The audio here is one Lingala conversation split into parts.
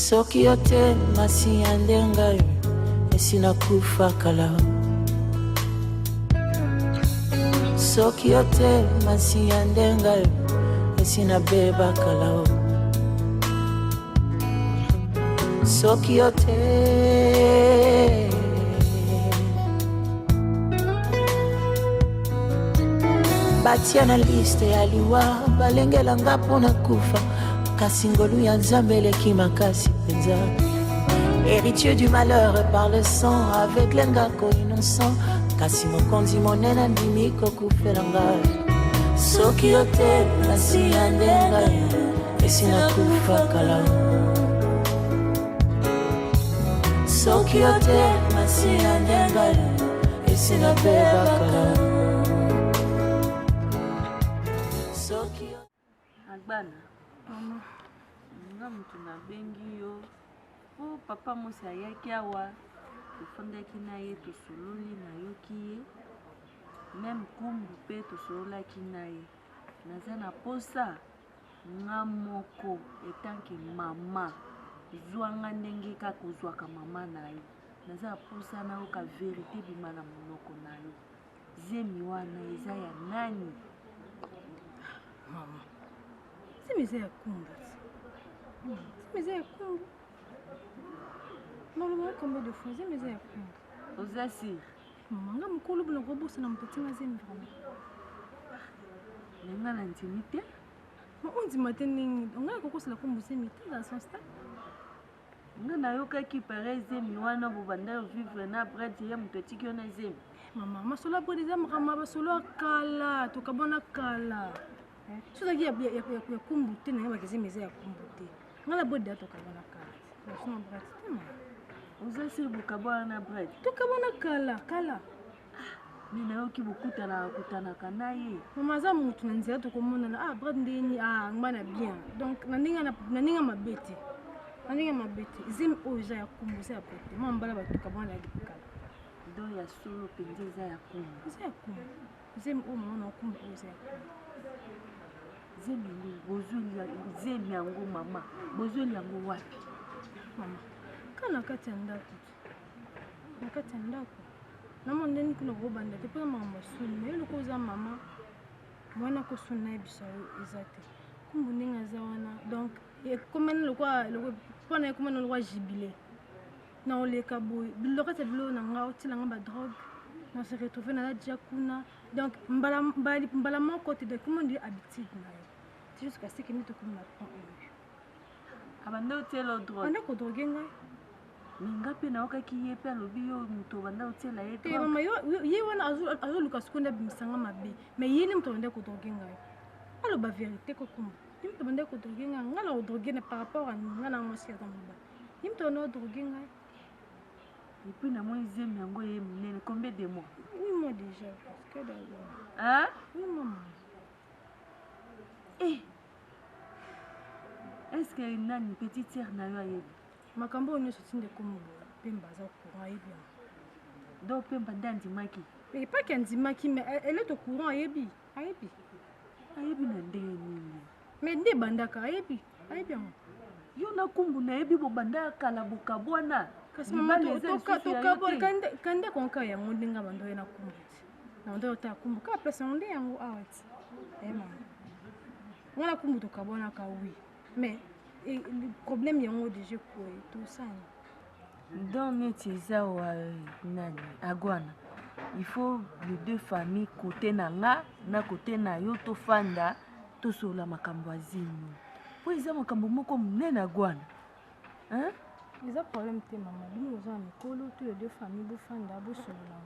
soki yote masi yandenga esina kufa kala soki yote masi yandenga esina beba kala soki yote batia na liste ya liwa balengela nga mpona kufa kasi ngolu ya nzambe eleki makasi penza héritier du malheur par le sang aveugle ngako innocent kasi mokonzi monene andimi kokufela nga soki yote nasi ya ndenga esina kufa kala soki yote nasi ya ndenga esina beba kala Agbana, nga mutu na bengi yo po papa mosi ayaki awa tofandaki na ye tosololi nayoki ye meme kumbu mpe tosololaki na ye naza na posa nga moko etanke mama zwanga ndenge kaka ozwaka mama na yo naza na posa nayoka verité bima na monoko na yo zemi wana eza ya nani mama zemi ya kumbu zemi ya kumbu maloma combien de fois zemi ya kumbu ozasi mama nga mokolo bula kobosa na moto atinga zemi vraiment nenga na ntimi te ma ondima te ndenge ongai kokosela kumbu zemi te dans son stade nga nayokaki pare zemi wana bobanda vivre na bred ya moto atiki yo na zemi mama masolo ya bred eza makama basolo ya kala tokabona kala sozaki ya kumbu te nanga bakizemi eza ya kumbu te nga na bred ya tokabona kala basona bred te mama oza siri bokabwana na bred tokabona kala me nayoki bokutanaka na ye mama aza motu na nzela tokomonana bred ndeni ngba na bien donc na ndenge mabe te na ndenge mabe te zemi oyo eza ya kumbu eza ya bred te mama mbala bato tokabona ya kala do ya solo mpenza eza ya kumbu eza ya kumbu zemi oyo mama na kumbu oyo eza ya kumbu zemi yango mama bozweli yango wapi mama kana na kati ya ndako namo ndeni kuna kobanda te mpona makambo asuni me eloko oza mama mwana kosuni na yebisa oyo eza te kumbu ndenge aza wana donc mpona ekomana lokwa jibile na oleka boye biloko kati ya biloko na nga otilanga badrogue na se retrouve na dia kuna donc mbala moko te de comment dire habitude na yo c'est juste parce que nito comme na point oyo abanda otiela drogue anda kodroge ngai minga mpe naokaki ye mpe alobi yo moto obanda otiela ye te mama ye wana azoluka sikonde abimisanga mabe mais ye ni moto abanda kodroge ngai aloba vérité kokumba ye moto abanda kodroge ngai nga na kodroge na par rapport a nga na mwasi aza moba ye moto abanda kodroge ngai et puis namoni zemi yango ye monene combien de mois 8 mois déjà parce que hein 8 mois mama est-ce que nani petite sœur na yo ayebi makambo oyo nyonso tinde komo pemba aza courant ayebi yango do pemba nde andimaki epaki andimaki mais eleto courant ayebi na ndenge nini mais nde bandaka ayebi yango yo na kumbu nayebi bobanda kala bokabwana kasi mama kande konka yango ndenge bando ye na kumbu ti na bando yota ya kumbu kaka place yango nde yango awa ti mama wana kumbu tokabwanaka wi mais problème yango déjà koye tosani donc neti eza wa nani agwana il faut les deux familles côté na nga na côté na yo tofanda tosola makambo ya zemi po eza makambo moko monene agwana eza problème te mama bino oza na mikolo to les deux familles bofanda bosolola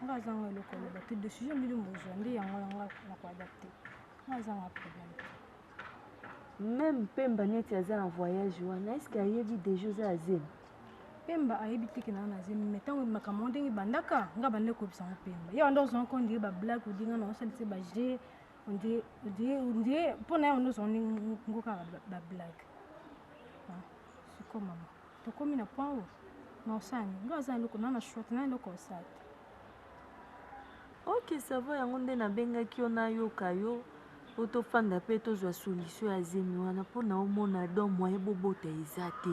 nga azanga eloko oloba te décision bino bozwa nde yango yanga na koadapte nga azanga problème te même pemba neti aza na voyage wana est-ce que ayebi déjà oza ya zemi pemba ayebi teke na na zemi mais ntango makambo ndenge bandaka nga bande koyebisango pemba ye wanda ozwanga ko ndire bablague odinga na osalisa baje ondire mpona ye wanda ozwanga ngo kaka bablague siko mama tokomi na point oyo na osani nga aza eloko na na short na eloko osala te ok ça va yango nde nabengaki yo nayoka yo po tofanda mpe tozwa solution ya zemi wana mpona omona don moye bobota eza te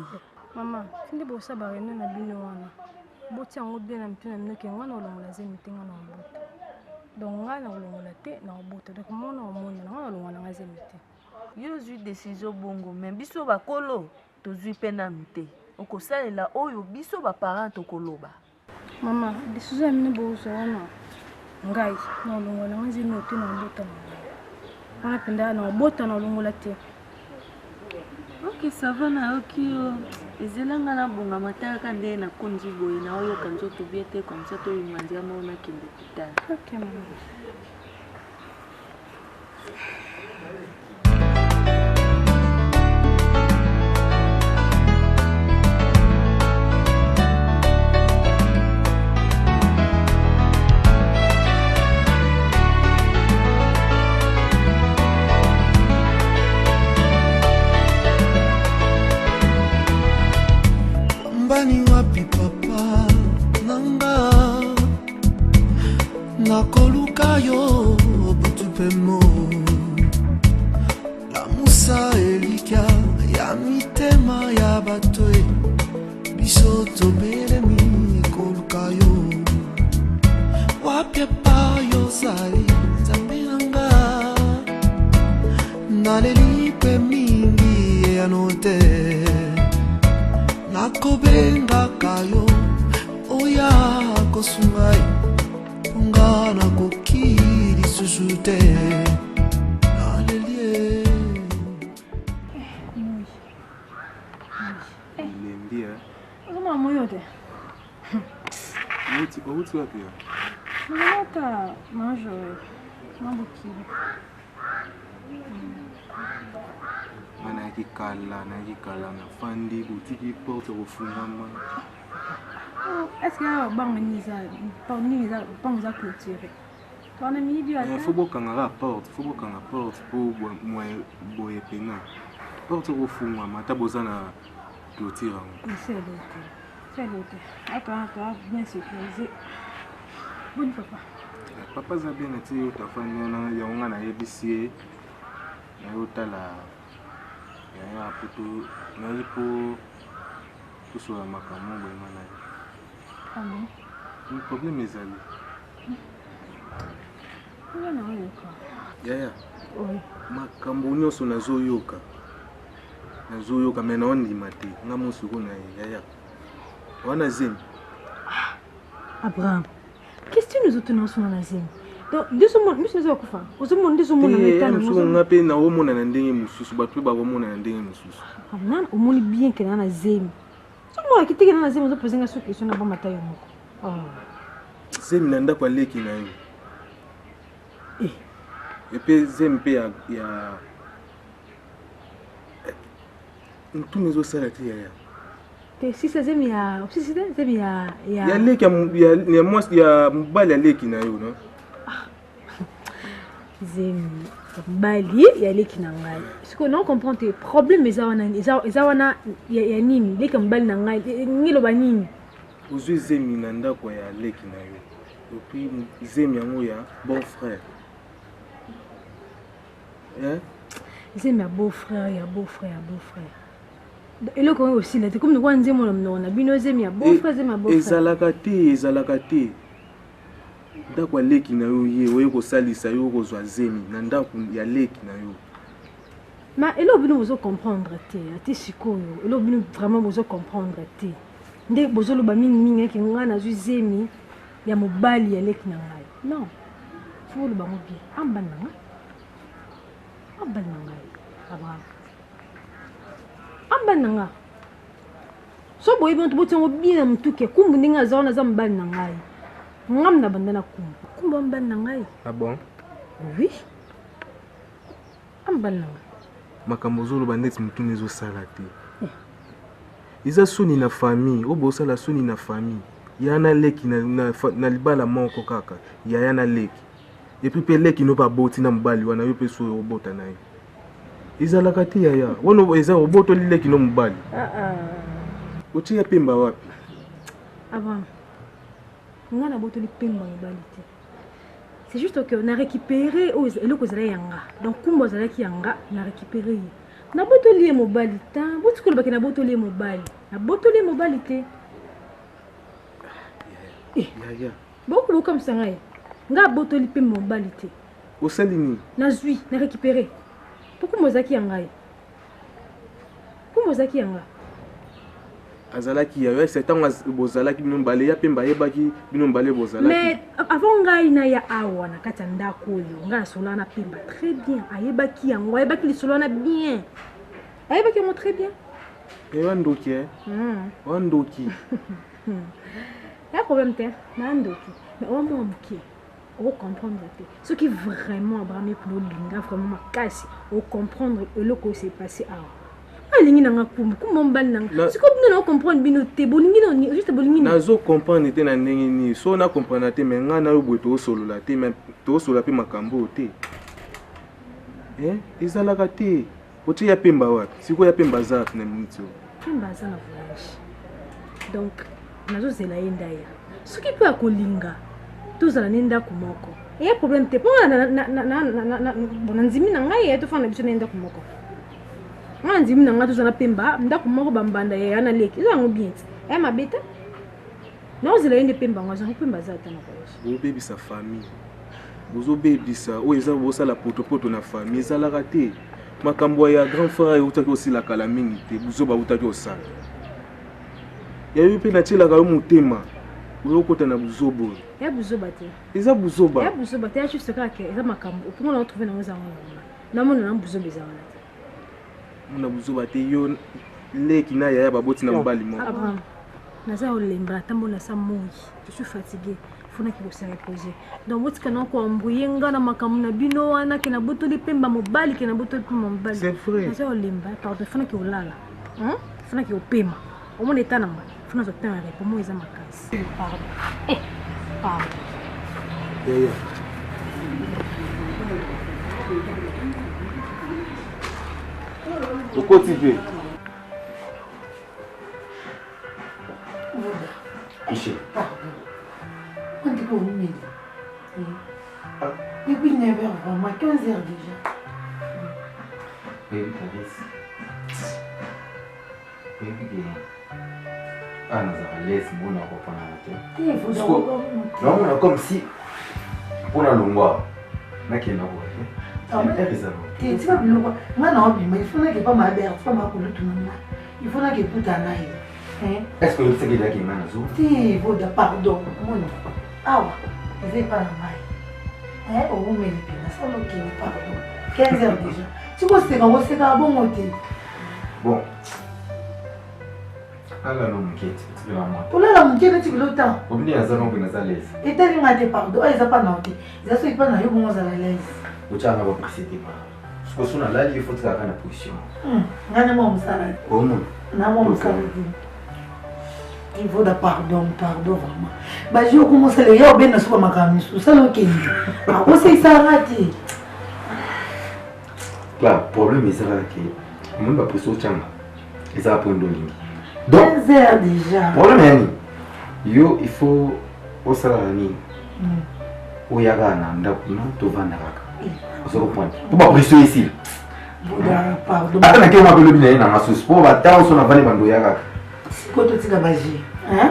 Maman, tindi bosa ba reno na bino wana. Boti yango bien na mtu na mnoke nga na olongola zemi te nga na obota. Donc nga na olongola te na obota. Donc mona omona nga na olongola nga zemi te. Yo zwi décision bongo mais biso bakolo tozwi pe nanu te. Okosalela oyo biso baparent tokoloba. Mama, décision ya mine bosa wana. Ngai na olongola nga zemi te na obota na. Wana penda na obota na olongola te. Ok, ça va na okio. Ezelanga na bonga mataka nde na konzi boye na oyo kanzo to biete comme ça to imandia mo na kende pitana. Ok, maman. Mbani wapi papa nanga nakoluka yo butupemo la musa elika ya mitema ya batoe biso tobelemi koluka yo wapi pa yo zali nzambe nanga naleli pe mingi anote nakobenga kayo oya kosungai ungana kokiri susute nalelie Niambia. Kama moyo te. Uti wapi ya? Naleta majo. Mambo kile. Mana yakikala na fandi boutique porte refungama. Est-ce que ya banga niza banga clôturer? Tona mi bi ata. Faut bokanga porte pour boye pena. Porte refungama ta bozana clôture. C'est l'autre. Attends, bien sécurisé. Bon papa. Papa za bien ati yo tafanya na yaonga na yebisi na yotala ya putu na ipo kusura makamu boye mana. Amen. Le problème ezali. Ngana oyoka. Yaya. Oui. Makambo nyonso nazoyoka mena ondima te nga mosuku na ye yaya wana zemi. Abraham, qu'est-ce que nous autres nous sommes dans zemi? Donc deux sommes nous sommes quoi faire? Nous sommes deux sommes na metana nous sommes nga pe na omona na ndenge mususu bato ba komona na ndenge mususu. Abraham, au moins bien que na zemi. Somo akitiki na zemi nous poser nga question na ba matayo moko. Zemi na ndako aleki na yo. Epe zemi pe ya ntume zo sala te yaya. Si c'est zemi ya, si c'est zemi ya leki ya mwasi ya mbali aleki na yo no. Zemi mbali ya leki na ngai. Ce que non comprend tes problèmes ezawana ya nini? Leki mbali na ngai ngilo ba nini? Ozwi zemi na ndako ya leki na yo. Epi zemi yango ya bon frère. Zemi ya beau frère. Et le comment aussi là, comme nous voyons zemi on a bino zemi ya beau frère. Ezalaka te. Ndako ya leki na yo ye oyo kosalisa yo kozwa zemi na ndako ya leki na yo. Mais elo bino bozo comprendre te, ati sikoyo. Elo bino vraiment bozo comprendre te. Nde bozo lo ba mingi ke nga na zwi zemi ya mobali ya leki na ngai. Non. Faut le ba mo bien. Amba nanga. Abraham. Amba nanga. So boy bon to botongo bien mtuke kumbu ndinga zaona za mbali na ngai. Ngam na bandana kumbu amba na ngai. Ah bon? Oui. Amba nanga. Makambo zolo bandeti mutune zo sala te. Iza soni na famille, obo sala soni na famille. Yana leki na libala moko kaka. Yana leki. Et puis leki no pa boti na mbali wana yo pe so obota na ye. Izalaka te yaya. Wono eza oboto leki no mbali. Uchi ya pemba wapi? Avant. Ngana boto li pemba mbali te. C'est juste que on a récupéré le kozala yanga. Donc kumbo zala ki yanga na récupéré. Na botoli ye mobali ta botikolo bake na botoli ye mobali na botoli ye mobali te Yaya bokoboka mosanga ye nga botoli mpe mobali te osali nini nazwi na récupéré pourquoi mozaki ya ngai pourquoi mozaki ya nga azalaki yayo ese ntango bozalaki bino mbale ya mpe mbayebaki bino mbale bozalaki mais avant ngai na ya awa na kati ya ndako oyo ngai nasolo wana pemba très bien ayebaki yango ayebaki lisolo wana bien ayebaki yango très bien wandoki wandoki ya problème te na ndoki mais owa mwa moke ocomprendre te soki vraiment abrami pour olinga vraiment makasi ocomprendre eloko oyo s'est passé awa alingi nanga kuma mbali nanga siko bino na ocomprendre bino te bolingi no juste bolingi nazo comprendre te na ndenge nini so na comprendre te mais nga na yo boye toosolola te mais toosolola mpe makambo te ezalaka te otie ya pemba wapi sikoyo ya pemba aza wapi na miniti oyo pemba aza na voyage donc nazozela ye ndaya soki mpe akolinga tozala ne ndako moko eya problème te mpo na ndimi na ngai ye tofanda biso na ndako moko nga ndimi na ngai tozala pemba ndako moko bambanda ya na leki ezo yango bien te eya mabe te naozela ye nde pemba yango azango pemba aza ata na voyage bozobebisa famille bozobebisa oyo eza bosala potopoto na famille ezalaka te makambo ya grand frère eutaki osila kala mingi te buzo bautaki osala yayo mpe natielaka yo motema oyokota na buzoba oyo ya buzoba te eza buzoba ya buzoba te ya juste kaka eza makambo opongo na otrouve nango eza ngona namona na buzoba eza wana te mona buzoba te yo leki na yaya baboti na mobali moko Abraham naza olemba ntambo na sa moi je suis fatigué fonaki kose reposer donc botika na koambouye nga na makambo na bino wana ke na botoli pemba mobali ke na botoli pemba mobali c'est vrai naza olemba pardon fonaki olala fonaki opema omona eta na nga fona zotanga repo mo eza makasi pardon pardon yaya okoti mpe Michel. On dit pour nous. Depuis 9h, vraiment, 15h déjà. Baby, Clarisse. Baby, ah, nous avons laissé mon enfant pendant la tête. Non, comme si. Pour la longue, on a qu'il y a tu vas me le voir. Maintenant, il faut pas ma mère, pas ma couleur tout le monde. Il faut que tu t'en ailles. Est-ce que vous savez qu'il y a un azou? Si, vous de pardon. Ah, vous n'avez pas la maille. Vous me dites, ça va, pardon. 15h déjà. Tu vois, c'est un bon motif. Bon. Alors, non, m'inquiète. Tu veux la main. Pour la moitié, tu veux le temps. Vous venez à Zalon, vous êtes à l'aise. Et t'as dit, pardon. Ils n'ont pas noté. Ils n'ont pas noté. Ils à l'aise. Vous avez pas précédé. Parce que là, il faut que tu aies la position. Oh non. Il faut de pardon, vraiment. Bah, je commence à aller au bien sur ma camisole. Ça, ok. Ah, c'est ça, raté. Là, le problème est que le monde va pousser au tchanga. Et ça va prendre de ligne. Donc, 15 heures déjà. Le problème est que il faut au salarié. Au yagana, tu vas na se reprendre. Pour pas presser ici. Pardon. Attends, que moi le bien na sauce pour va taw sur la vallée bando yaga. Quand tu vas manger, hein?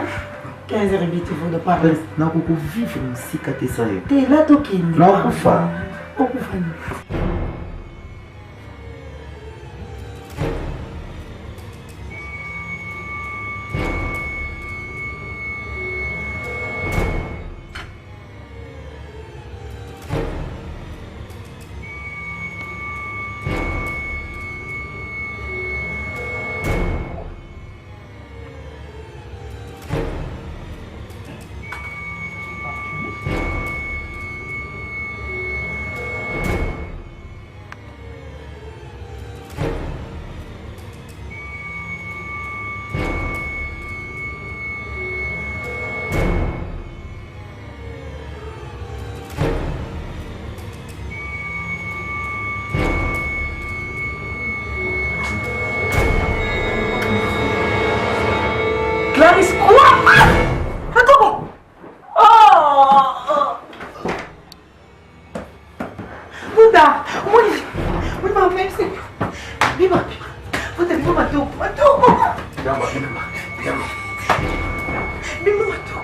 15 heures vite il faut de pardon. Na ko vivre une cicatrice ça. T'es là toi qui. Non, kufa. Okufa. Clarisse, quoi? Attends. Oh. Bouddha, oui, ma mère, c'est... Bima. Puta, bima Matoko. Matoko. Bima. Bima Matoko.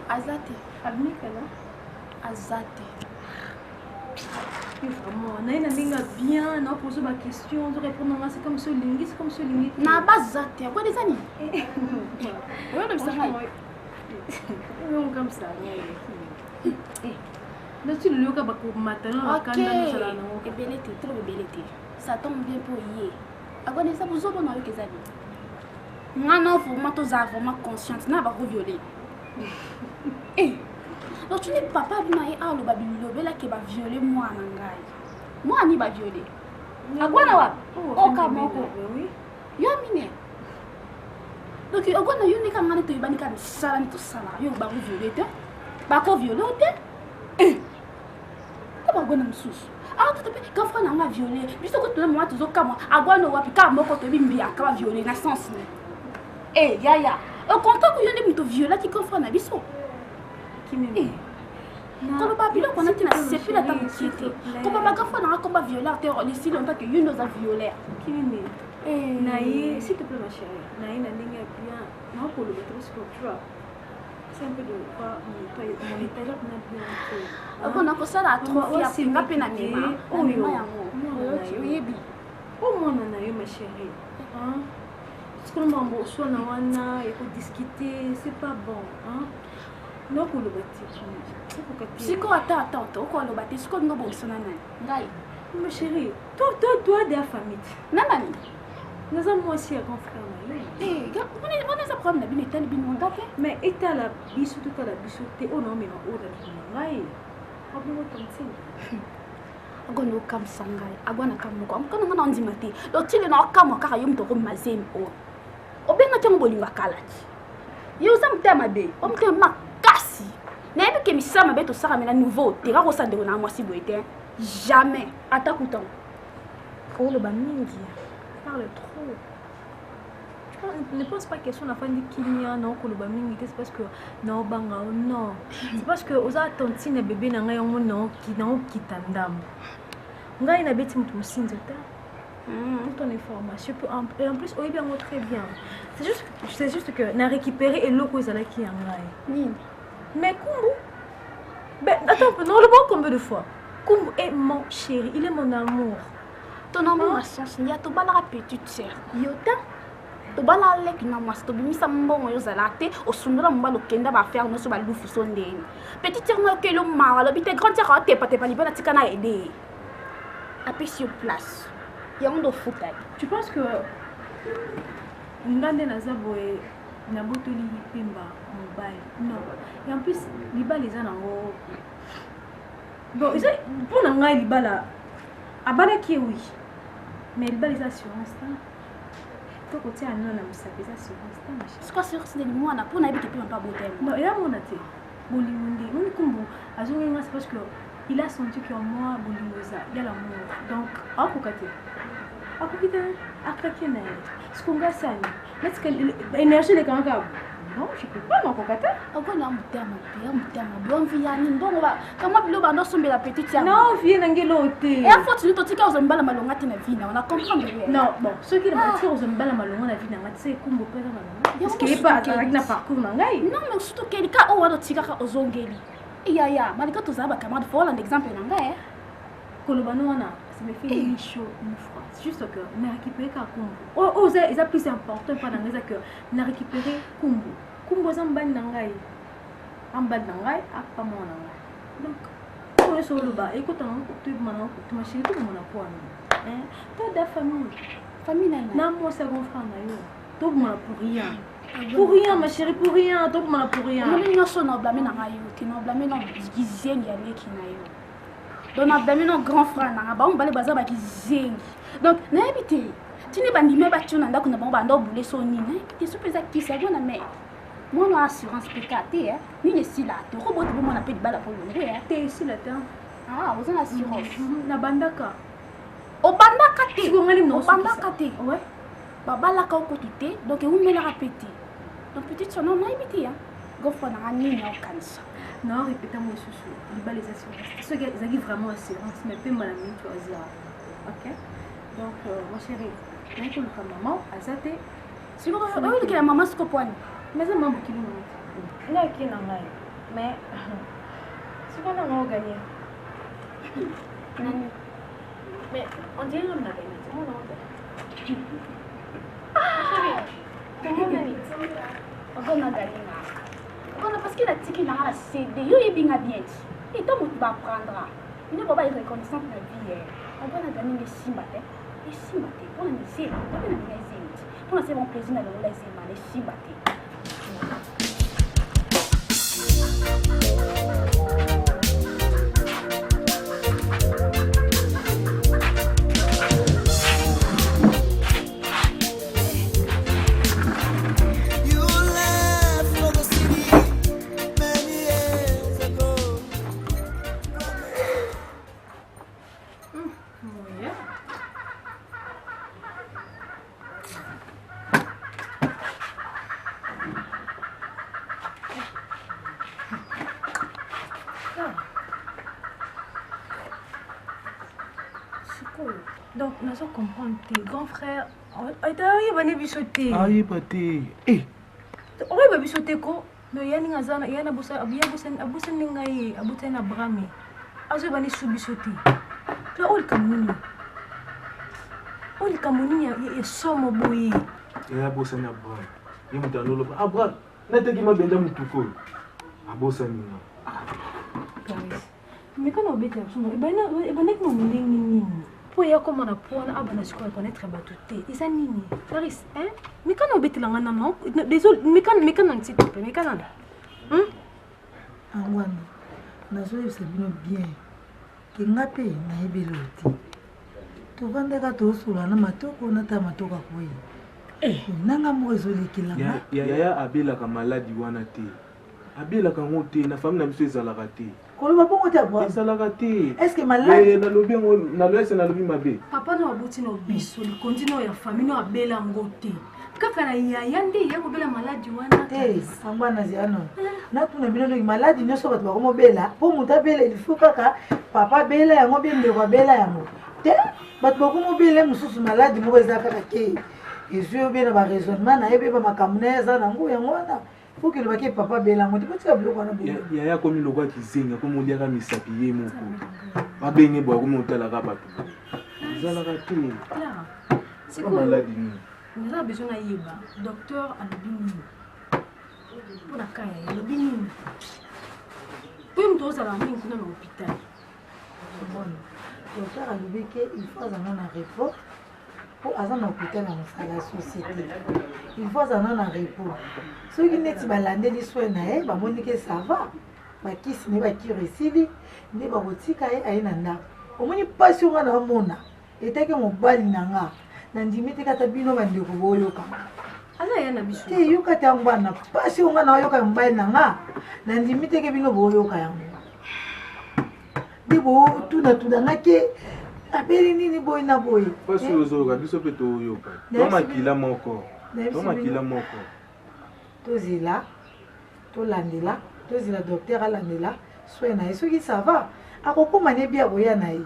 Azate. Abnikala. Azate. Vraiment, naina ninga bien, na poser ma question, de répondre à c'est comme ce lingi, c'est comme ce lingi. Na bazate, quoi des années? Ouais, comme ça. Non comme ça. Mais tu le loka bako maintenant quand dans sala non. Et belete, trop belete. Ça tombe bien pour hier. Agora ça vous autres na yo kezali. Ngana vraiment tous vraiment consciente na ba violer. Eh. Donc tu n'es papa bima e a lo ba bilobela ke ba violer moi na ngai. Moi ni ba violer. Agora wa. O ka moko. Oui. Yo mine. Donc agora yo ni ka ngana to ibani ka sala ni to sala. Yo ba violer te. Ba ko violer te. Eh. Ko ba gona msusu. Ah, tu te peux quand frère n'a violé. Juste que tu moi toujours comme agora no wa pika moko to bimbi aka violer na sens ni. Eh, yaya. Au contraire que je ne me violé qui confrère na biso. Qui me quand le papillon qu'on a été c'est plus la table de quand papa quand on a combat violé ici longtemps que you nous a violé qui me naïe s'il te plaît ma chérie naïe na ligne bien non pour le mettre sur tu vois c'est un peu de quoi mon étagère qu'on a bien on a pour ça la trop fier c'est pas peine à mima oh oui oh mon naïe ma chérie hein ce qu'on m'a besoin na wana et pour discuter c'est pas bon hein non pour le bâtir. Si quoi attends, quoi le bâtir, ce qu'on nous bon sonne ngai. Ma chérie, toi de la famille. Non. Nous avons moi aussi un grand frère. Eh, on est à prendre la bine et bien mon gars. Mais et à la bisou tout à la bisou t'es oh non mais non oh la ngai. Abou tanti. Agono kam sangai, agwana kam moko. Am kana ngana ndimate. Do tile na kam ka yum to ko mazem o. Obenga tamo bolinga kalati. Yo sam tema be. Om tema kasi. N'ayez que ça m'a bête au sarà mais la nouveau. T'es rare au sein de la moi si vous êtes jamais. Attaque autant. Oh le bamingi. Parle trop. Tu ne pense pas que son enfant dit qu'il y a non que le bamingi c'est parce que non banga non. C'est parce que aux attentines bébé n'a rien non qui non qui t'endam. Ngai na bête mutu musinzo ta. Toute ton information et en plus oui bien très bien. C'est juste que n'a récupéré et l'eau cause à la qui en ngai. Mais Kumbu, ben attends, non le bon combien de fois? Kumbu est mon chéri, il est mon amour. Ton amour a changé, il y a tout bas la petite sœur. Yota, tout bas la lek na moi, tout bimi sambo yo zalate, au sundra mba lo kenda ba faire no so ba lufu sondeni. Petite sœur no ke lo mara, lo bite grand sœur te pas libéra tikana aider. Appui sur place. Ya ndo futai. Tu penses que ngande na zabo e na botoli pimba mobile non et en plus liba les en haut bon ils pour nanga liba là abana qui oui mais liba les assurances là to côté à non na musape les assurances là machin c'est quoi sur c'est des mois na pour na bite pimba pas botem non il a mon até bolimundi on kumbu azonga c'est parce que il a senti que moi bolingoza il y a l'amour donc à kokate akukita akakena ce qu'on va ça parce que l'énergie les grands Non, je peux pas, mon cocata. Agoni amutama bi envie ya ni ndongo ba kama bilo ba ndoso mbela petite ya. Non, viens ngelo te. Et à force ni totika ozombala malonga te na vina, on a comprendre. Non, bon, ceux qui ne tirent aux mbala malonga na vie na ngati kumbo pera malonga. Est-ce qu'il pas avec na parcours na ngai? Non, mais surtout quelqu'un o wado tika ka ozongeli. Ya, malika to zaba camarade faut un exemple na ngai. Kolobano wana, ça me fait ni chaud ni froid. C'est juste que na récupérer ka kumbo. Oh, ça est plus important pas dans les que na récupérer kumbo. Kumbo zambani na ngai. Ambal na ngai, apa mo na ngai. Donc, on est sur le bas. Écoute, tu m'as chéri, tout le monde a point. Hein? T'as de famille. Famille nana. Non, moi, c'est mon frère, tout le monde a pour rien. Pour rien, ma chérie, pour rien. Tout le monde a pour rien. Non, mais nous sommes blâmés dans la youte. Nous blâmés dans Gizengi à l'équipe na youte. Donc, nous blâmés dans grand frère na ba on balé bazar ba Gizengi. Donc, na habité. Tu n'es pas ni même battu na ndako na ba ndo boulé son ni. Tu es super actif, c'est bon na mère. Moi, j'ai assurance PKT, ni ici là. Tu robot pour moi, on appelle balle pour le hein. T'es ici là, t'es. Ah, vous avez assurance. Na bandaka. Au bandaka te. Tu vas aller au bandaka te. Ouais. Baba la ka okotute, donc vous me la répéter. Donc petite son nom na ibiti hein. Gofo na ni na kanisa. Non, répétez-moi chouchou. Les balles les assurances. Ceux qui ont vraiment assurance, mais pas mal à nous choisir. OK? Donc ma chérie, quand tu le maman, azate. Si vous voulez que la maman se comprenne. Mais ça m'a beaucoup de là qui n'a rien. Mais c'est pas non gagné. Mais on dirait qu'on a gagné. C'est mon nom. Comment on a dit? On a gagné. On a parce qu'il a tiqué dans la CD. Yo est bien bien. Et toi tu vas prendre. Il ne va pas être reconnaissant pour la vie. On va gagner les simbatés. Les simbatés pour la misère. On va gagner les zénith. Pour la c'est mon plaisir dans les zéma les simbatés. Donc, nous allons comprendre tes grands frères. Il va aller sauter. Ah, il va te. Eh. Il va sauter quoi? Mais il y a une azana, il y a une aboussa, il y a aboussa n'engaye, aboussa na brame. Azo il va aller sauter. Là, où le Cameroun? Où le Cameroun il somme boy. Il y a aboussa na brame. Il me donne le. Ah brame. N'était qui m'a bien dans mon tout aboussa na. Mais quand on bête absolument, il va n'être mon nini. Pour y avoir comment on apprend à connaître batouté. Et ça nini. Clarisse, hein? Mais quand on bête la ngana non, désolé, mais quand on s'y trompe, mais quand on. Angwana, nazoyo sabino bien. Kingape na ebeloti. Tovandeka tosula na matoko na ta matoka koyi. Nanga mwezo lekilanga. Ya abela ka maladi wana te. Abela ka ngote na famille na biso ezalaka te. Koloba bongo ta bwa. Ezalaka te. Est-ce que maladi na lobi na loese na lobi mabe. Papa no abuti no biso, le continue ya famille no abela ngote. Kaka na ya nde ya ko bela maladi wana. Angwana ziano. Na tuna bino no maladi nyoso bato ba komo bela. Po muta bela il faut kaka papa bela yango bien de ko bela yango. Te bato ba komo bela mususu maladi mo ezaka ke. Ezio bien ba raisonnement na ebe ba makamneza na ngo yango wana. Faut que le baquet papa belango tu peux te bloquer na boulot ya ya comme le roi qui zinga comme on dirait misapi ye moko ba benye bo comme on tala ka bato zala ka te c'est quoi maladie nous avons besoin d'ayeba docteur alobini pour la kaya alobini pour me doser la main dans l'hôpital bon docteur alobiki il faut avoir un repos pour avoir un hôpital dans la société il faut avoir un repos ceux qui n'ont pas landé les soins na ba moni que ça va ba kisi ne ba kiresili ne ba botika ai na ndako omoni passion na mona etake mobali nanga na ndimite kata bino bande ko boyoka ala ya na biso te yoka tangwa na passion na yoka mobali nanga na ndimite ke bino boyoka yango dibo tuna ngake abeli nini boy na boy passion ozoka biso pe to yoka to makila moko tozela tolandela tozela docteur alandela soin na ye soki ça va akokóma ne bia boya na ye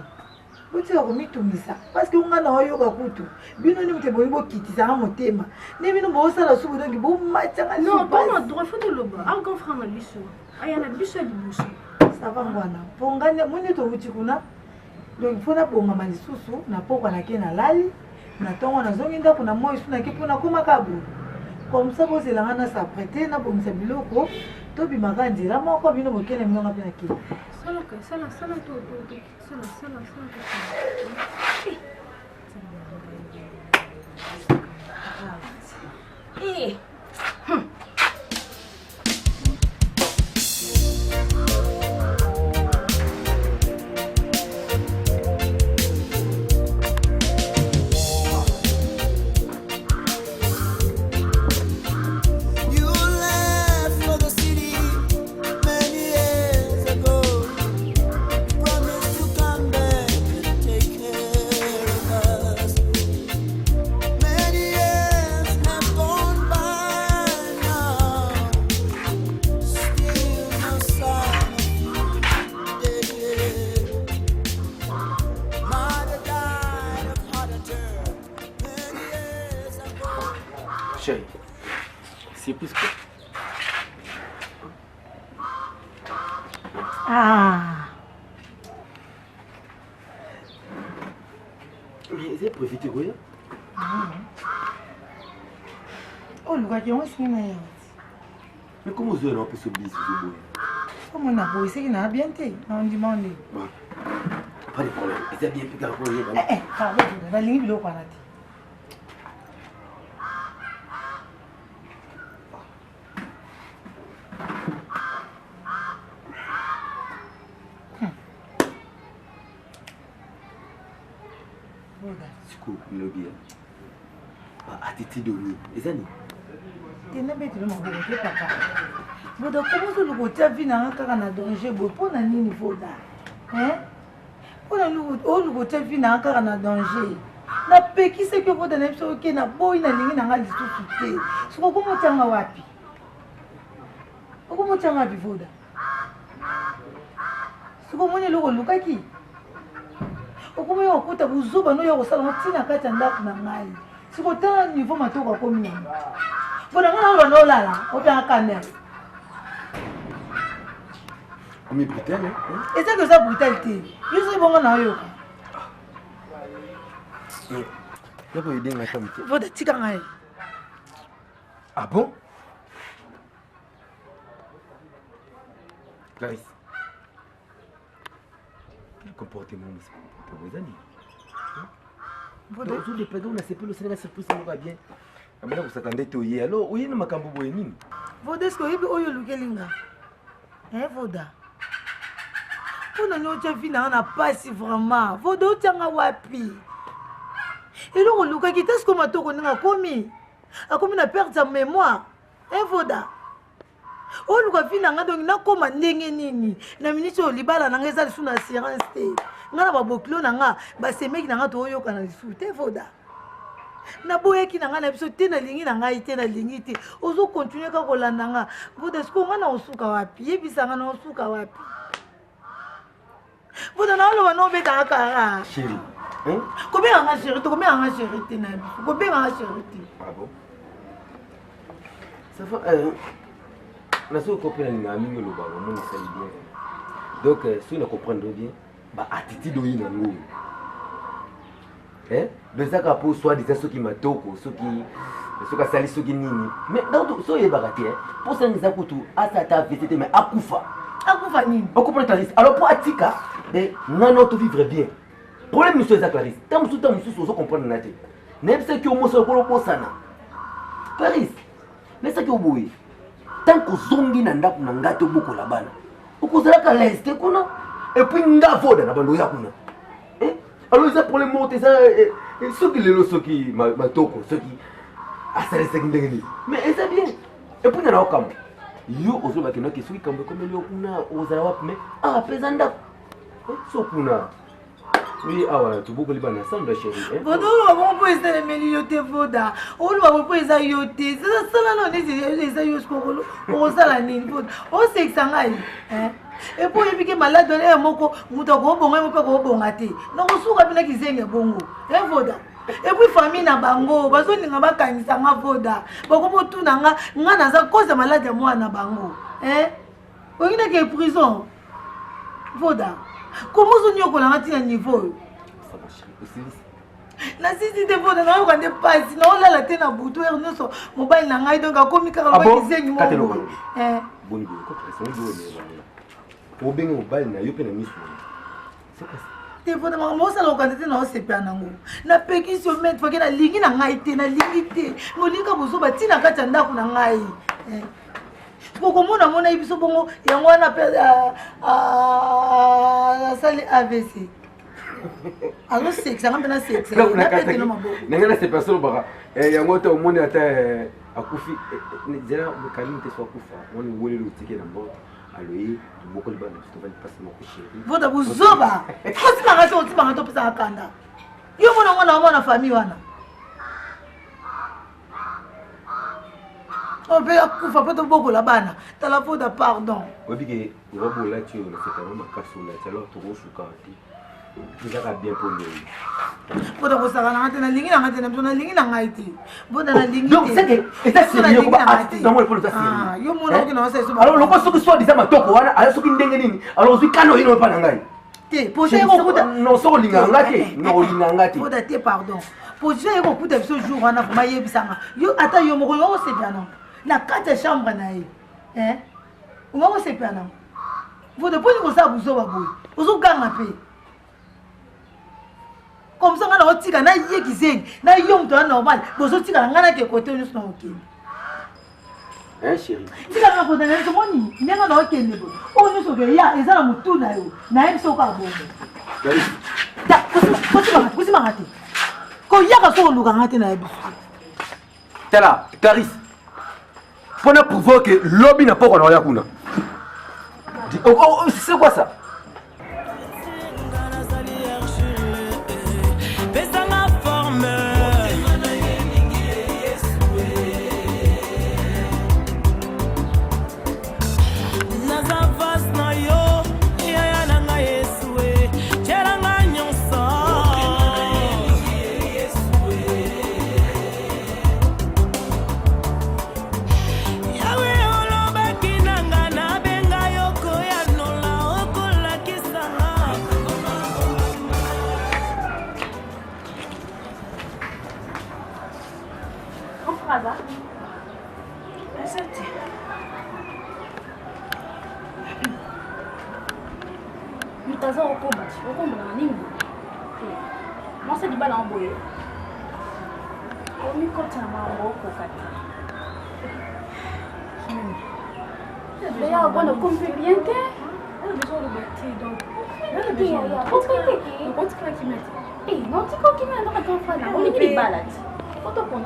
botika komitungisa parce que unga na oyoka kutu bino ni mute boyi bokitisanga motema ne bino bosala suku donki bomatanga non pas notre droit faut de loba a grand frère na biso aya na biso ya liboso ça va ngwana pongane moni tokuti kuna donc faut na bongama lisusu na pokwa na ke na lali na ntongo nazongi ndako na moi sunaki mpona komaka boye comme ça bozelanga na s'apprêter na bongisa biloko tobimaka nzela moko bino bokele milonga mpe na kili Chérie, c'est plus que... Ah. Mais c'est profité quoi? Oh, le gars qui est mais comment vous avez un peu ce bis? Comment on a beau essayer n'a bien été, on demande. Pas de problème, c'est bien plus qu'un problème. Pardon, la ligne de l'eau, quoi. Lobby. Attitude de lui. Et ça ni. Tu n'as pas été le monde de papa. Mais donc comment tu le côté vie n'a pas na danger beau pour na ni niveau là. Hein? Pour le côté vie n'a pas na danger. Na pe qui c'est que vous donnez sur qui na boy na lingi na ngali tout tout. Ce qu'on comment tanga wapi? Comment tanga bivoda? Ce qu'on moni le lukaki. Okomo yo kuta buzuba no yo kosala motina kati ndako na ngai sikota niveau matoko komi na bona ngana no lala otanga kane Comme brutal hein? Et c'est que ça brutalité yo so bongo na yo ya ko yede ngata mti voda tika ngai ah bon Clarisse comportement vous allez vous les pardon c'est plus le Sénégal c'est plus ça va bien amena vous s'attendez to hier alors oui na makambo boye nini voda est-ce que yibi oyo lukelinga voda pona nyocha vina na pasi vraiment voda utanga wapi eloko lukaki te siko matoko ninga komi akomi na perte sa mémoire voda oluka vina nga donc nakoma ndenge nini na ministre libala nanga eza lisu na assurance te nga na babokilo nanga basemeki nanga toyoka na lisu te voda naboyeki nanga na biso te nalingi na ngai te nalingi te ozokontinue kaka kolanda nga voda siko nga na osuka wapi yebisanga na osuka wapi voda na oloba na obetanga kaka chérie kobenga nga chéri te kobenga nga chéri te na biso kobenga nga chéri te ah bon ça va naso comprendre na mingi lo ba mo ça bien donc si on comprendre bien ba attitude oyi na ngo bezaka po soit des ceux qui matoko ceux qui sali ceux qui nini mais donc so yeba kati pour ça nza kutu atata VTT mais akufa nini on comprend Clarisse alors pour atika non to vivre bien problème monsieur ça Clarisse tant musu so comprendre na te même ce qui au moins so ko sana Clarisse mais ça qui au boui tant que zongi na ndako na ngate obokola bana okozalaka leste kuna et puis nga voda na bando ya kuna alors ils a problème monter ça ceux qui lelo ceux qui matoko ceux qui asale c'est ndengeni mais c'est bien et puis na okam yo ozoba kino ke ceux qui kambe comme yo kuna ozala wapi mais pesa ndako so kuna Oui, ah ouais, tu beaucoup liban ensemble chérie. Voda on peut essayer de melioter Voda. On va pas essayer yoter. Ça là non essayer yo skolo. On ça la nini Voda. On sait que ça ngai. Et pour y piquer malade donner moko muto ko bonga mo ko bonga te. Non ko suka bina kizenga bongo. Voda. Et puis famille na bango, bazo ninga bakanisa nga Voda. Bako botu nanga nga naza cause malade ya mwana bango. Oyina ke prison. Voda. Comment on y a un niveau? La sisi de Voda, on a des passes, non, là, la tête à bout, nous sommes mobile, n'a donc à comique à la bonne bonne pour bien mobile, n'a eu pas de mission. C'est pour moi, ça l'a candidat dans ce pays. Na pétition met, faut que la ligne n'a été, na limité. Mon ligne a besoin de tina katanda pour n'a Comment on a eu ce bon et on appelle à salle AVC. Alors c'est que ça ramène à sexe. N'a ces personnes bara et on au monde à Koufi déjà le caline te soit Koufa on est volé le ticket d'abord alors beaucoup de bandes tu vas passer mon chéri Voda buzoba kasi bangata oti bangata pesa akanda yo mwana famille wana on peut akufa pas beaucoup la bana ta la Voda pardon obige robo là tu le fait quand même casse là tu alors tu reçois déjà bien pour lui Voda ko saka na tena lingi na tena tona lingi na ngaiti Voda na lingi donc c'est que et ça c'est lié quoi dans moi pour le ça yo mona ki na ça alors le quoi ce que soit disant matoko wana alors ce qui ndenge nini alors ce kano ino pa nangai te poche ko kuta non so linga ngate no linga ngate Voda te pardon poche ko kuta ce jour wana ko mayebisanga yo ata yo moko yo se piano na kata chambre na ye o mo se piano Voda poni ko sa buzo ba boy ozo ganga pe comme ça on a tika na yé kizengi na yom to normal bozo tika ngana ke côté nous sommes OK chérie tika na ko na ko moni nenga na okende bo o nous so ke ya ezala mutu na yo na yem so ka bo da ko si mangati ko ya ka so luka ngati na yebi tela Caris pour ne prouver que lobby n'a pas qu'on a kuna c'est quoi ça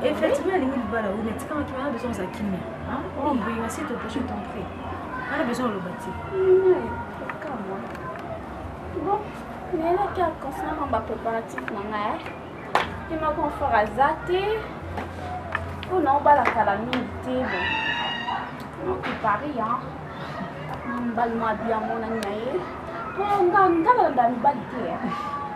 Effectivement, les mille balles, on est quand on a besoin de kimia. On peut y tout je t'en prie. On a besoin de le bâtir. Bon, mais là, qui a concernant ma préparatif, il m'a confort à Zate. On a pas la calamité. On prépare, hein. On va le bien mon année. On a la balité.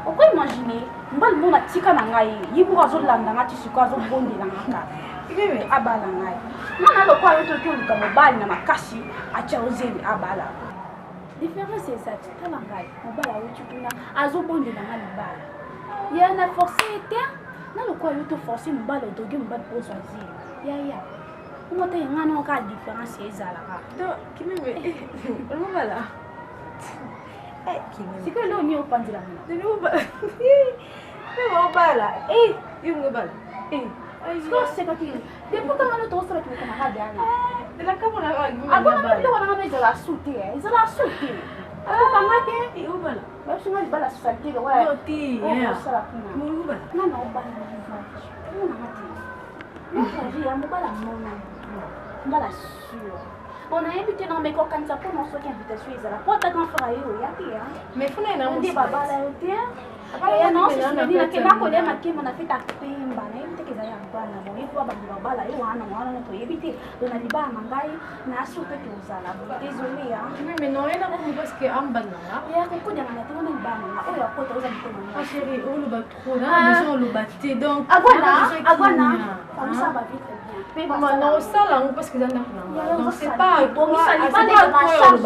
On peut imaginer, mbali mona tika na ngai yibu azolanda ngati siko azobondela ngaka ibe abala ngai mana lokwa yoto to luka mobali na makasi acha ozeli abala différence c'est ça tika na ngai mobala yoto kuna azobondela ngani bala ya na forcer était na lokwa yoto forcer mobala doge mobali pour choisir ya ngote ngana ka différence ezala ka to kimebe mobala c'est que l'on y a pas de la main. C'est quoi qui est pour quand on tosse avec le camarade de la caméra ils la sauté ils la sauté et où voilà bah je vais la sauter ouais non non pas non on a invité dans mes coquins ça pour mon soutien invitation ils la porte grand frère yo ya mais faut na on dit baba la hôtel Non, c'est souvenir que na kolia makimbo na fita pemba na yebite ke zaya bana mo yefwa bantu babala yo wana mwana to yebite dona libala mangai na supe ke uzala désolé hein mais non ena ko parce que ambana ya ko kunya na tona libala na oyo akota uza mkono ah chérie on le bat trop na besoin le battre donc agwana comme ça va vite bien maman non ça là parce que zanda non c'est pas bon ça libala na charge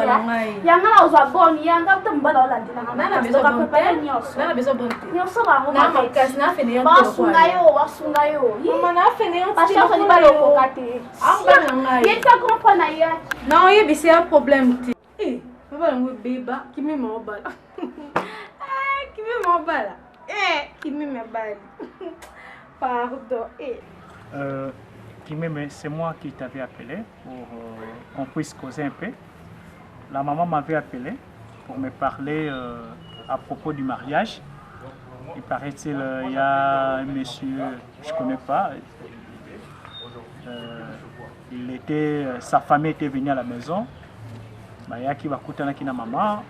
yanga na uzwa boni yanga mbala olandila na besoin de préparer na besoin de nyonso bango na makasi na fene basunga yo mama na fene yo bashaka libala okoka te ambana ngai yebisa comprendre na ye non yebisa ya problème te eh baba yango beba kimi mobala kimi mobala kimi mobala pardon Kimeme, c'est moi qui t'avais appelé pour qu'on puisse causer un peu. La maman m'avait appelé pour me parler à propos du mariage. Il paraît-il, il y a un monsieur, je ne connais pas. Sa famille était venue à la maison. Il y a qui va coûter na maman.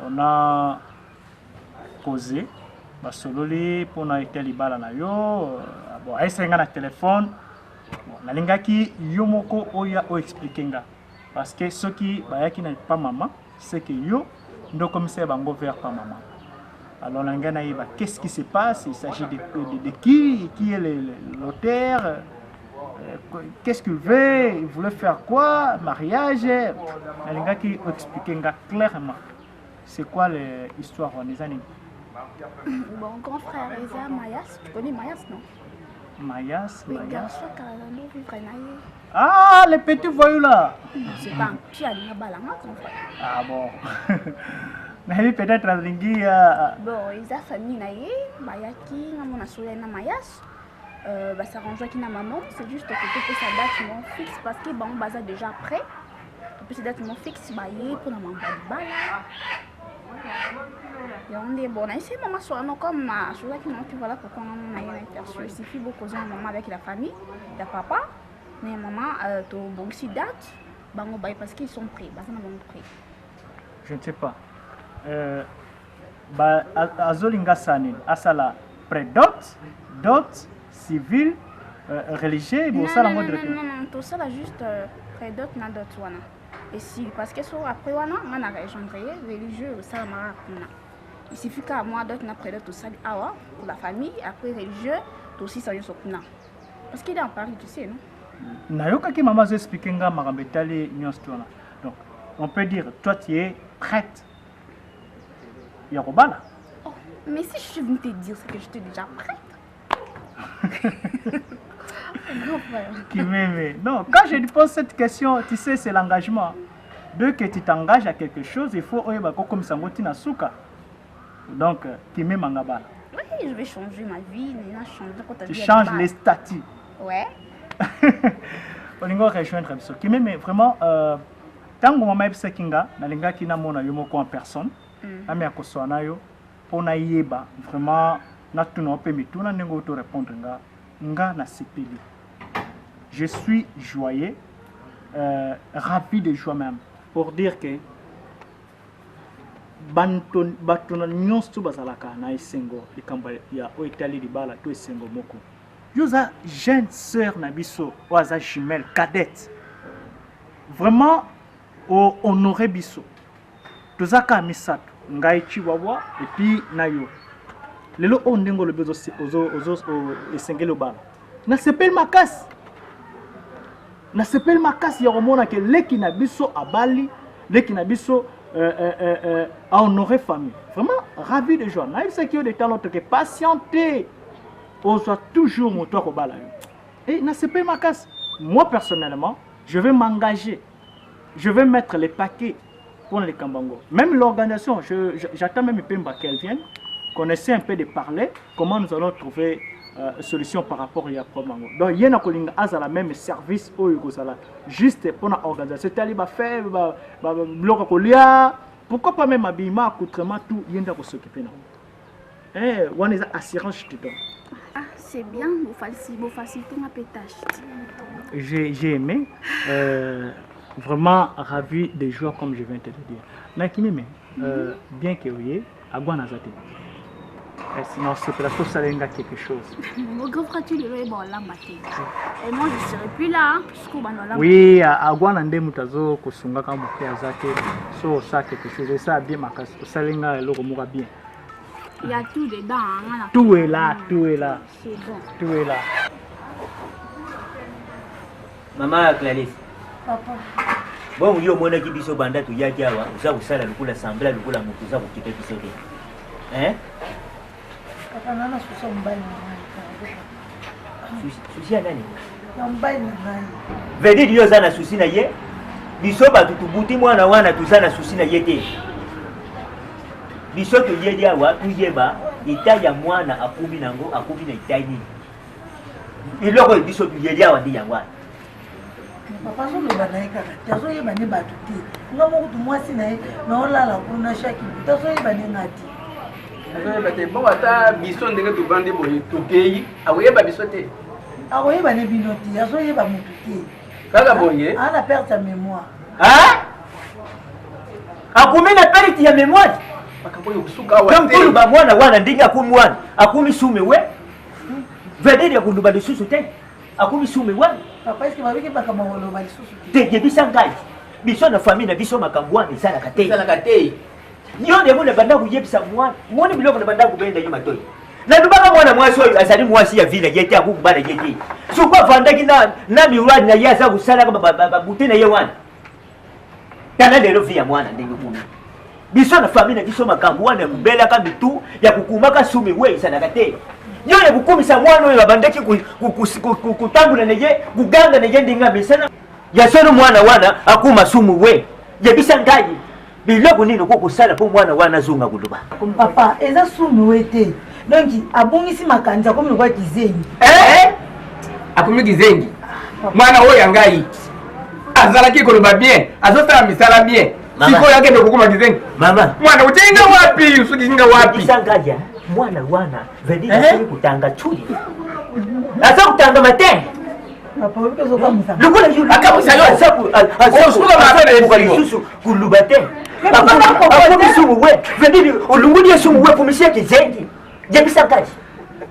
On a causé. Basololi pour na été libala na yo. Bon, elle s'est na téléphone. Nalingaki yo moko oya o expliquenga parce que ceux qui bayaki na pas maman c'est que yo ndo commissaire bango vers pas maman. Alors l'angana iba qu'est-ce qui se passe, il s'agit de qui est l'auteur, qu'est-ce qu'il veut, il voulait faire quoi, mariage. Nalingaki expliquenga clairement c'est quoi l'histoire en les années. Bon grand frère Eza Mayas, tu connais Mayas non? Mayas, oui, Mayas. Ah, les petits voyous là. C'est pas un petit animal balanga, grand frère. Ah bon. Mais peut-être à Lingi. Bon, ils ont famille naïe, Bayaki, na soleil na Mayas. Bah ça range qui na maman, c'est juste que tu sa date mon fixe parce que bon baza déjà prêt. Tu peux sa date mon fixe bailler pour la maman bala. Et bon, ici, maman soit non comme ma chose qui non, tu voilà pourquoi on a une interview. Il suffit beaucoup de maman avec la famille, la papa, mais maman, tu bon si date, bango bail parce qu'ils sont prêts, parce qu'ils sont prêts. Je ne sais pas. Azolinga sanin, asala pré-dot, dot, civil, religieux, bon ça la mode. Non, tout ça là juste pré-dot, na dot wana. Et si, parce que sur après, on a rejoindre religieux, ça m'a. Il suffit qu'à moi d'autres n'a près de tout ça pour la famille, après religieux, tout aussi ça y est parce qu'il est en Paris, tu sais, non? Nayoka qui maman expliqué nga marambetali nyostona. Donc, on peut dire, toi tu es prête. Yarobala. Oh, mais si je suis venue te dire, c'est que j'étais déjà prête. Qui m'aime. Non, quand je pose cette question, tu sais, c'est l'engagement. Dès que tu t'engages à quelque chose, il faut comme ça na souka. Donc, qui m'aime en gabala. Oui, je vais changer ma vie. Tu changes les statuts. Ouais. On va rejoindre ça. Qui m'aime vraiment. Tant que maman est sekinga, na linga ki na mona yo moko en personne. Ami akoswana yo. Pona yeba vraiment na tuna pe mituna nengo to répondre nga na sepeli. Je suis joyeux, ravi de joie même, pour dire que batona nyonso bazalaka na esengo ikamba ya oitali libala to esengo moko. Yoza jeune sœur na biso oaza jumelle cadette. Vraiment honoré biso. Tozaka misato ngai chiwawa et puis nayo. Lelo ondengo le bezo ozo esengelo bala. Na sepel makasi. Na sepel makasi ya komona ke leki na biso abali, leki na biso à honorer famille. Vraiment ravi de joie. Na ce qui est de talent que patienter. On soit toujours mon toit au bala. Et na sepel makasi. Moi personnellement, je vais m'engager. Je vais mettre les paquets pour les Kambango. Même l'organisation, j'attends même Pemba qu'elle vienne. Qu'on essaie un peu de parler, comment nous allons trouver solution par rapport à Promango. Donc, il y a un même service au Yugosala, juste pour l'organisation. C'est-à-dire, pourquoi pas même habillement, accoutrement, tout, il y a un s'occuper. On est assurance, je te donne. Ah, c'est bien, vous facilitez ma pétage. J'ai aimé, vraiment ravi de jouer comme je viens de te le dire. Mais bien que vous ayez, à Guanazate. Sinon, c'est que la sauce salenga quelque chose. Mon grand frère, tu le veux, bon, là, matin. Et moi, je ne serai plus là, hein, puisqu'on va là. Oui, à Guanande Mutazo, Kosunga Kamuke Azake, so ça quelque chose. Et ça, bien, ma casse, salenga et l'eau moura bien. Il y a tout dedans. Hein, tout est là, tout est là. C'est bon. Tout est là. Maman Clarisse. Papa. Bon, yo mona ki biso banda tu ya jawa, uza usala lukula sambla lukula mutu za kukite biso de. Papa nana susa mbai na ngai. Susi ya nani? Na mbai na ngai. Vedi yo zana susi na ye? Biso ba tutubuti mwana wana tuzana susi na ye te. Biso to ye jawa tujeba itaya mwana akumi nango akumi na itayi. Iloko biso tu ye jawa ndi yangwa. Papa azoloba na ye kaka azoyeba ne bato te nga moko tu mwasi na ye naolala kuna shaki buta azoyeba ne nga te azoyeba te bongo ata biso ndenge tobandi boye tokeyi akoyeba biso te akoyeba ne bino te azoyeba motu te kaka boye ana perte ya mémoire akumi na perte ya mémoire kamkuluba mwana wana ndenge akumi wana akumi sume we vederi ya kuluba lisusu te akumi sume wana papa eske babiki bakama koloba lisusu te yebisa ngai biso na famille na biso makambo wana esalaka te yo ndemo na banda kuyebisa mwana moni biloko na banda kubenda yo matoyi nalubaka mwana mwasi oyo azali mwasi ya vile ye te akukubala ye te suku avandaki na miwani na ye aza kosalaka babute na ye wana tala lelo vi ya mwana ndenge kumi biso na famille na biso makambo wana kubelaka mitu ya kukumaka sumi we esalaka te yo ya kukumisa mwana oyo babandaki kutambula na ye kuganga na ye ndenge amesana ya solo mwana wana akuma sumu we yebisa ngai biloko nini kokosala mpo mwana wana azonga koloba papa eza sumi we te donc abongisi makanisi akomi lokwa kizengi akomi kizengi mwana oyo ya ngai azalaki koloba bien azosala misala bien sikoyo akende kokoma kizengi mama mwana utinga wapi usukizinga wapi isangaya mwana wana vedi asili kutanga chuli asa kutanga matenge papa wiko zokamisa lukola yule akamusa yo asakusuka matende yesu kuluba te akumi sumu we vedi ulungudi sumu we kumishia kizengi jebisa kaji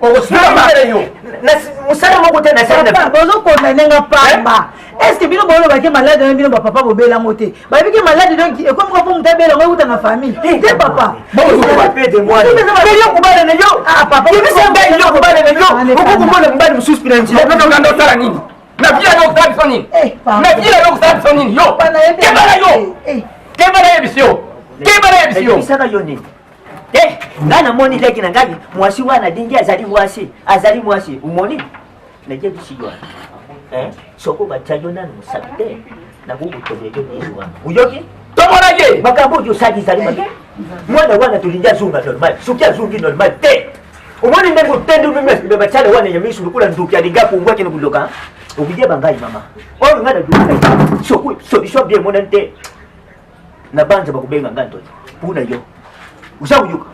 osuka matende yo na musala moko te na sana papa bozo kona nenga pamba est-ce que bino bolo baki malade na bino ba papa bobela mote ba biki malade donc e comme ko muta bela ngo uta na famille te papa bon ko pe de moi yo kubala na yo papa yebisa ngai yo kubala na yo ukukumona mbali mususpira njira ndio ngando sala nini na pia yo kutabi sonini na pia yo kutabi sonini yo kebala yo kebala yebisio bisaka yo nini ngai namoni leki na ngai mwasi wana dingi azali mwasi umoni najebisi yo soko bachayo nanu musabi te nakukutoleyo yesu wana uyoki tomona ye makambo oyo osali zali mabe mwana wana tolingi azunga normal soki azungi normal te omoni ndenge otende bachala wana ya misu lokola nduki alinga kongwaki na kuloka okuyeba ngai mama oyo ngai nadukai sobiso bie monani te na banza bakubenga ngai ntoki mpuna yo uza kuyuka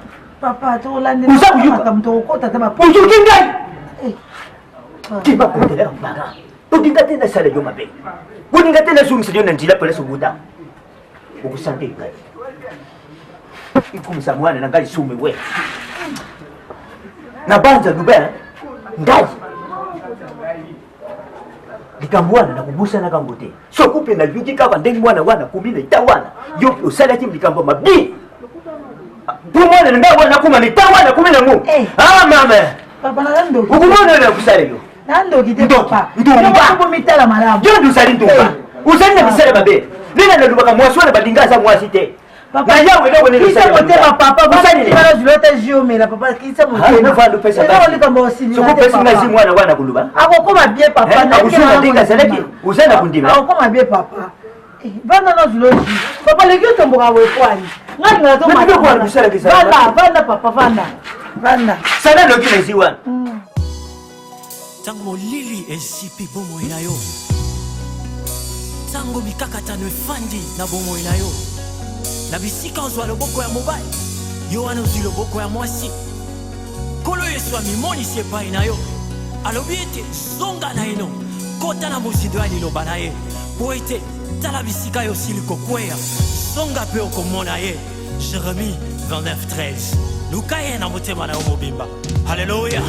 papa tolandela mtokota te papa uyuki ngai tibakotelera mbaga odinga te nasala yo mabe odinga te nazongisa yo na nzela pele sobuta okusante ngai ikumisa mwana na ngai sume we na banza lube ngai likambo wana nakubusana kango te sokupe na yuki kaka ndenge mwana wana kumi na ita wana yo osalaki likambo mabi po mwana na ngai wana kuma na ita wana kumi na ngo mama papa nando ukumona na kusala yo nandoki te papa ndumba mitala malamu yo ndusali ndumba uzali na bisala mabe nina nalubaka mwasi wana badinga aza mwasi te na yawe loko nini kisa motema papa bana zulota jiomela papa kisa motema vandu pesa soko pesa ngazi mwana wana kuluba akokoma bien papa na kusuna dinga salaki uzana kundima akokoma bien papa vanda na zuloji papa leki otomboka wekwani ngani ngala to vanda papa vanda sana loki na ziwa tango lili esipi bomoi na yo tango mikakatano efandi na bomoi na yo na bisika ozwa loboko ya mobali yo wana ozwi loboko ya mwasi kolo yesu amimonisi epai na yo alobi ete zonga na eno kota na mosido ya liloba na ye po ete tala bisika yo osili kokweya zonga mpe okomona ye Jérémie 29:13 luka ye na motema na yo mobimba. Haleluya.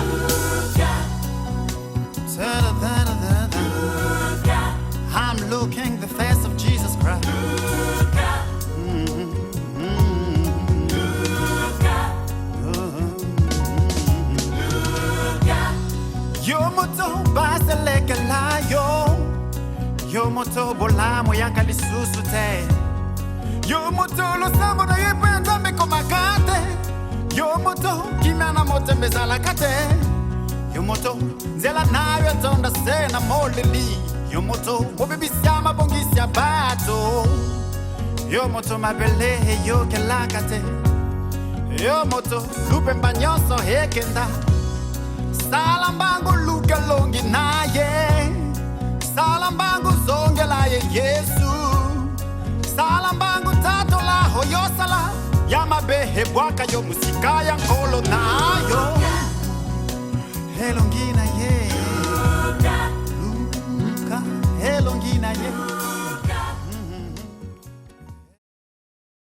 I'm looking the face of Jesus Christ. Yo moto baseleke la yo moto bolamo yanka lisusu te. Yo moto lo sambo na yependa me komakate. Yo moto kimana moto mbezala kate. Yo moto nzela nayo tonda sena molili. Yo moto obibisya mabongisya bato. Yo moto mabele yo kelakate. Yo moto lupe mbanyoso hekenda. Salambangu luka longi naye. Salambangu zonge la ye Yesu. Salambangu tato la hoyosala. Yamabehe bwaka yo musika ya nkolo nayo. Helongina